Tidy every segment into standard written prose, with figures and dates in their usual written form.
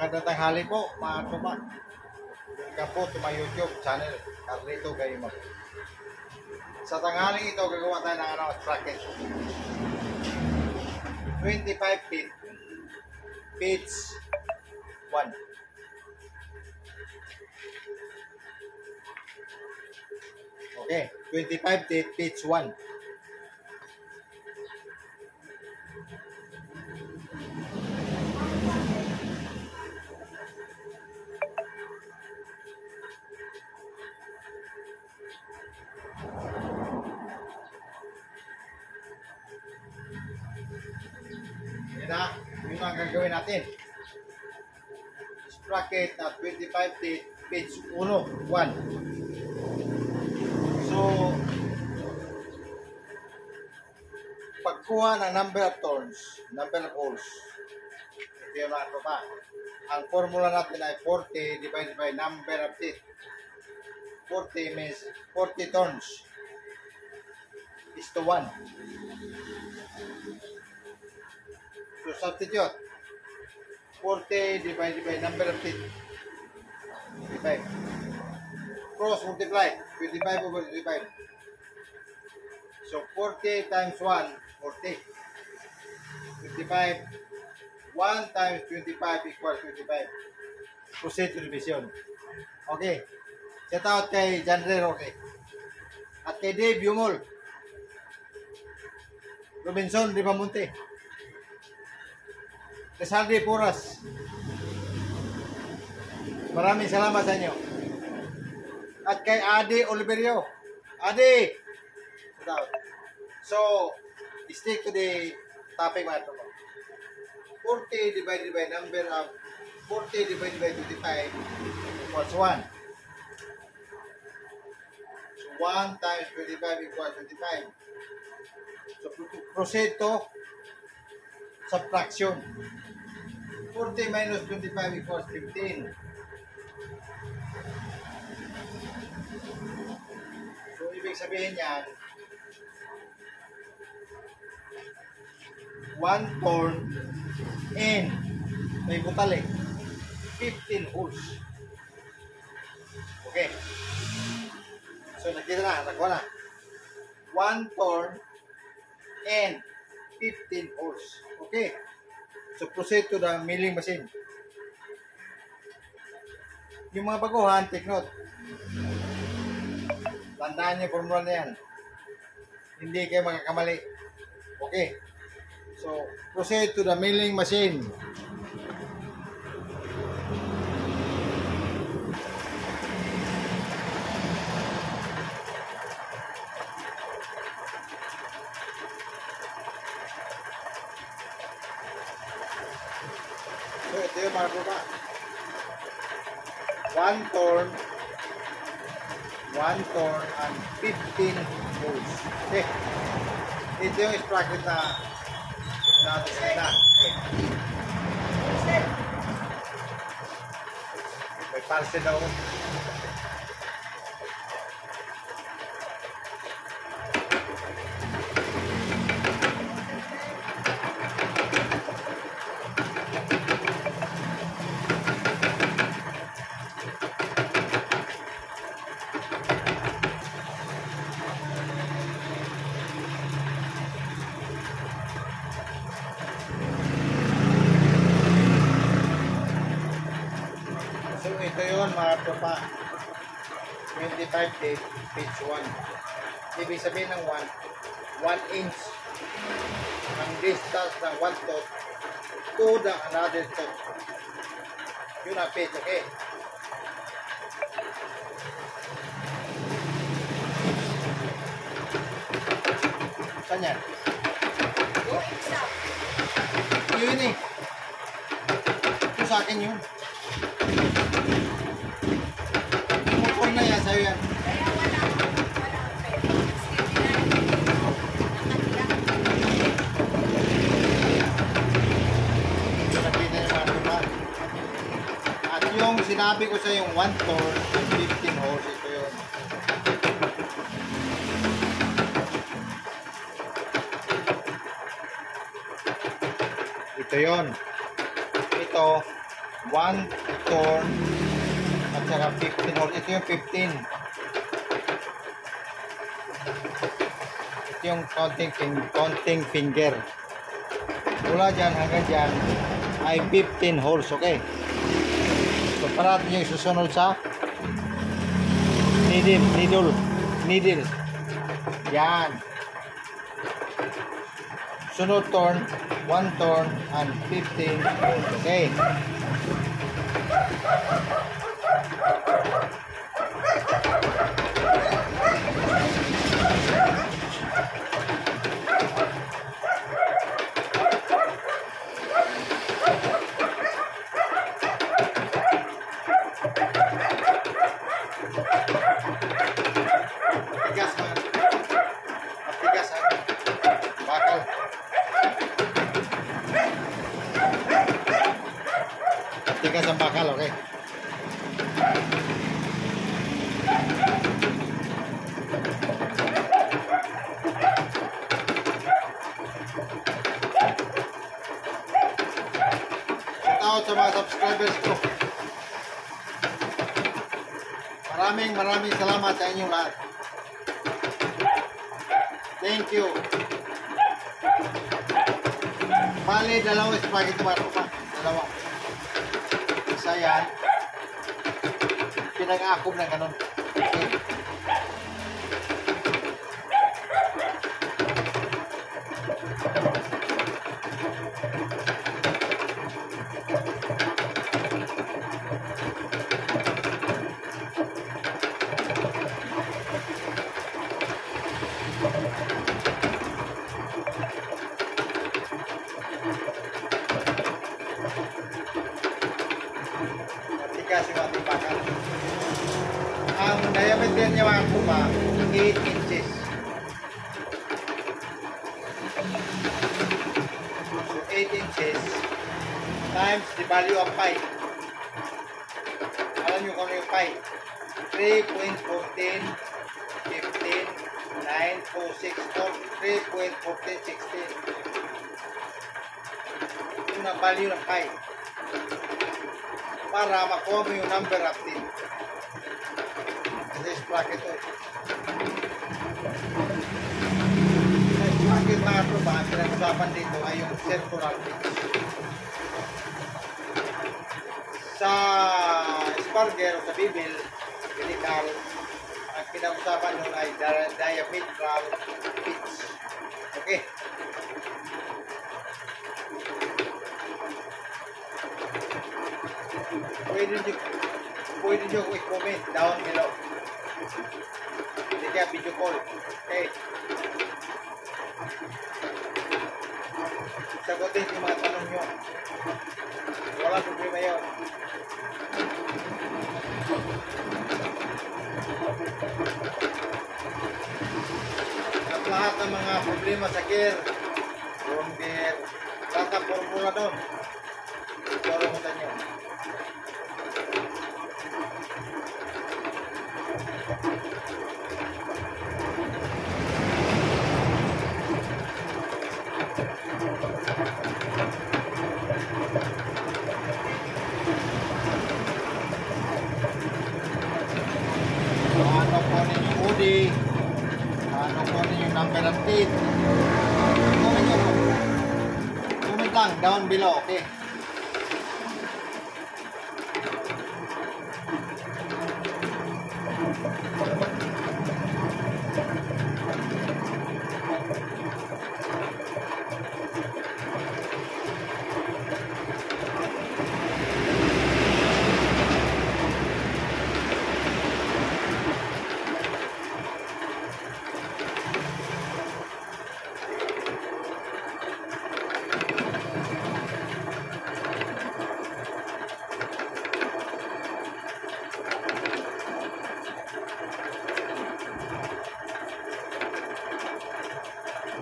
Magandang tanghali po, mga tropa. Welcome po to my YouTube channel, Carlito Gamer. Sa tanghaling ito, gagawa tayo ng bracket. 25 feet, pitch 1. Okay, 25 feet, pitch 1. Yan na, yun ang gagawin natin. Bracket na 25 feet, pitch 1. So, pagkuha ng number of turns, number of holes, ito yung mga tropa. Ang formula natin ay 40 divided by number of feet. 40 means 40 turns is to 1. So, substitute. 40 divided by number of feet. 25. Cross multiply. 25 over 25. So, 40 times 1, 40. 25. 1 times 25 equals 25. Proceed to division. Okay. Shout out kay Janre Roque. At kay Dave Yumol. Robinson Ribamonte. Saldi Puras. Maraming salamat sa inyo. At kay Adi Oliverio. Adi! So, stick to the topic mga tropa. 40 divided by number of 40 divided by 25 equals 1. So, 1 times 25 equals 25. So, proceed to subtraction. 40 minus 25 equals 15. So, ibig sabihin yan, 1 turn and may butali 15 holes. Okay. So, nakita na, nakuha na. 1 turn and 15 holes. Okay. So, proceed to the milling machine. Yung mga baguhan, take note. Tandaan niyo yung formula na yan. Hindi kayo makakamali. Okay. So, proceed to the milling machine. So, ito yung mga tropa. 1 turn and 15 holes. Okay. Ito yung sprocket na natin na. Okay. May parcel na ako. So, ito yun mga tropa. 25 feet, pitch 1. Ibig sabihin ng 1 inch ang distance ng 1 foot to the another foot. Yun ang pitch, okay? Saan yan? Yun eh. Ito sa akin yun. Motor na yan, sa'yo yan. Kaya wala At yung sinabi ko sa yung 1 turn and 15 holes, ito yun. Ito yun. Ito, 1 turn at saka 15 holes. Ito yung 15. Ito yung counting finger. Mula dyan hanggang dyan ay 15 holes, okay? So, parating nyo isusunod sa needle. Yan. Sunod turn, 1 turn and 15 holes, okay? Tigas ang bakal, okay? Shoutout sa mga subscribers ko. Maraming salamat sa inyong lahat. Thank you. Bali, dalawa spaghetti baro pa. Dalawa. Isa yan. Pinag-akob na ganun. Okay. Matigas yung ating bakal. Ang diameter niya mga kupa, 8 inches. So 8 inches times the value of pi. Alam nyo kung ano yung pi? 3.14, 15, 9, 4, 6, 3.14, 16. Yung ang value ng pi. Para makuha mo yung number of tin. This bracket ito. This bracket mga tropa, ang pinag-usapan dito ay yung circular pitch. Sa Sparger o sa Bibil, vertical, ang pinag-usapan nun ay diametral pitch. Okay? Pwede nyo i-comment down below. Hindi kaya video call. Okay. Sagutin yung mga tanong nyo. Walang problema yun. At lahat ng mga problema sa gear, room gear, lahat ng formula doon. Ituro mo sa inyo. Ano po rin yung hoodie, ano po rin yung number of teeth. Comment lang down below, okay?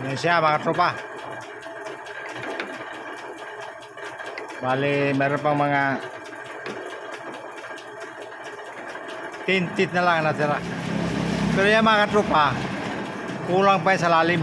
Yan siya mga tropa. Bali, meron pang mga tintit na lang natira. Pero yan mga tropa, kulang pa sa lalim.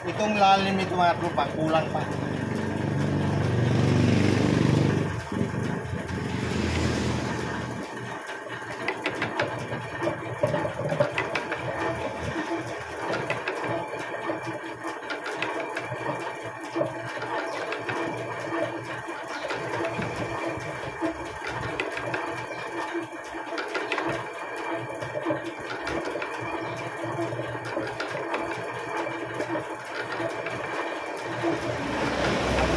Itong lalim nito mga tropa, kulang pa.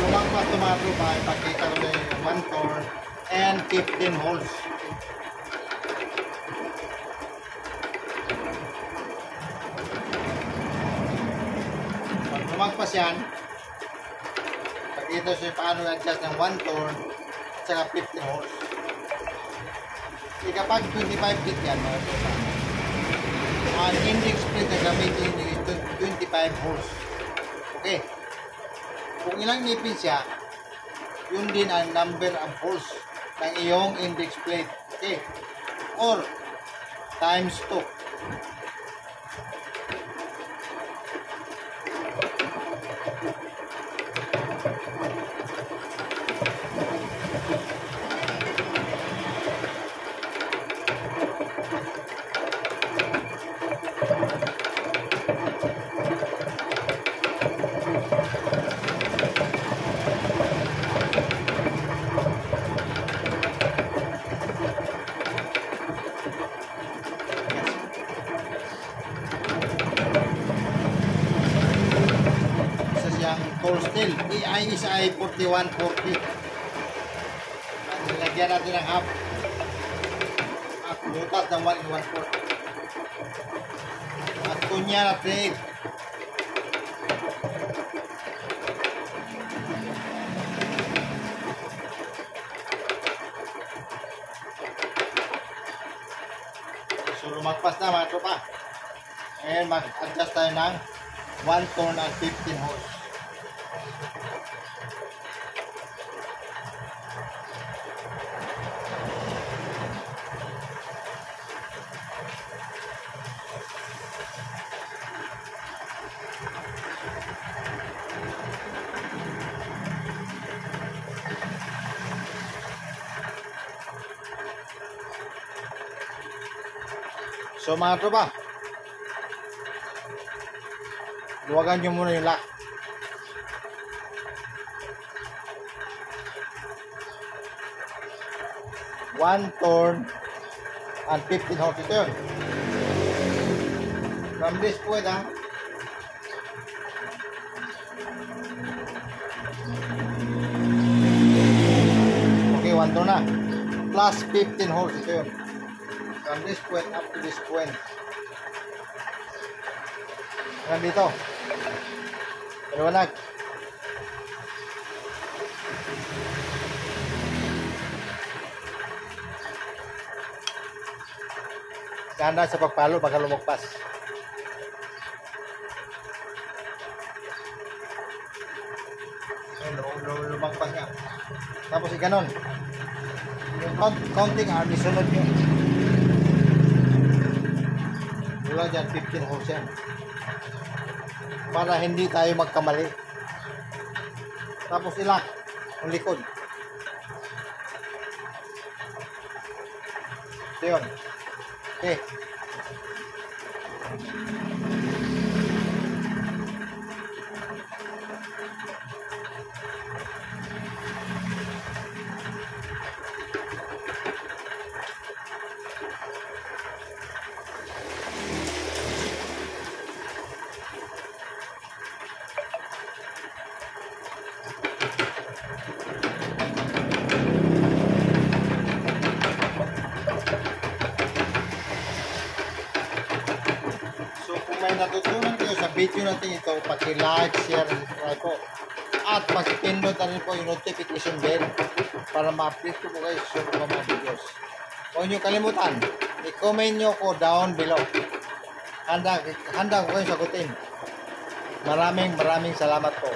Lumagpas ito mga tropa, ipakita ko na yung 1 torn and 15 holes. Pag lumagpas yan, pakita siya paano adjust ng 1 torn at saka 15 holes. Kapag 25 feet yan mga tropa, ang index split na gamitin is 25 holes. Okay. Kung ilang ngipin siya, yun din ang number of holes ng iyong index plate. Okay. Or times 2. Full steel, EISI 4140. Nilagyan natin ng half butas ng 1 in 1/4 at kunya na 3/8. So lumagpas na mga tropa, and mag-adjust tayo ng 1 torn at 15 holes. So mga tropa, luwagan nyo muna yung lock. One torn and 15 holes. Ito yun. From this point ha. Okay, one torn na. Plus 15 holes. Ito yun. From this point up to this point. Hanggang dito. Paliwanag. Ganda sa pagpalo baka lumagpas. Lumagpas nga. Tapos ganon. Yung counting arm, isunod nyo. Wala dyan, 15 holes yan. Para hindi tayo magkamali. Tapos ilak ang likod. Ito yun. Okay. May natutunan kayo sa video natin ito, paki-like, share, and subscribe po. At pag-pindot na rin po yung notification bell para ma-update ko po kayo sa mga videos. Huwag nyo kalimutan, i-comment nyo ko down below. Handa ko kayo sagutin. Maraming salamat po.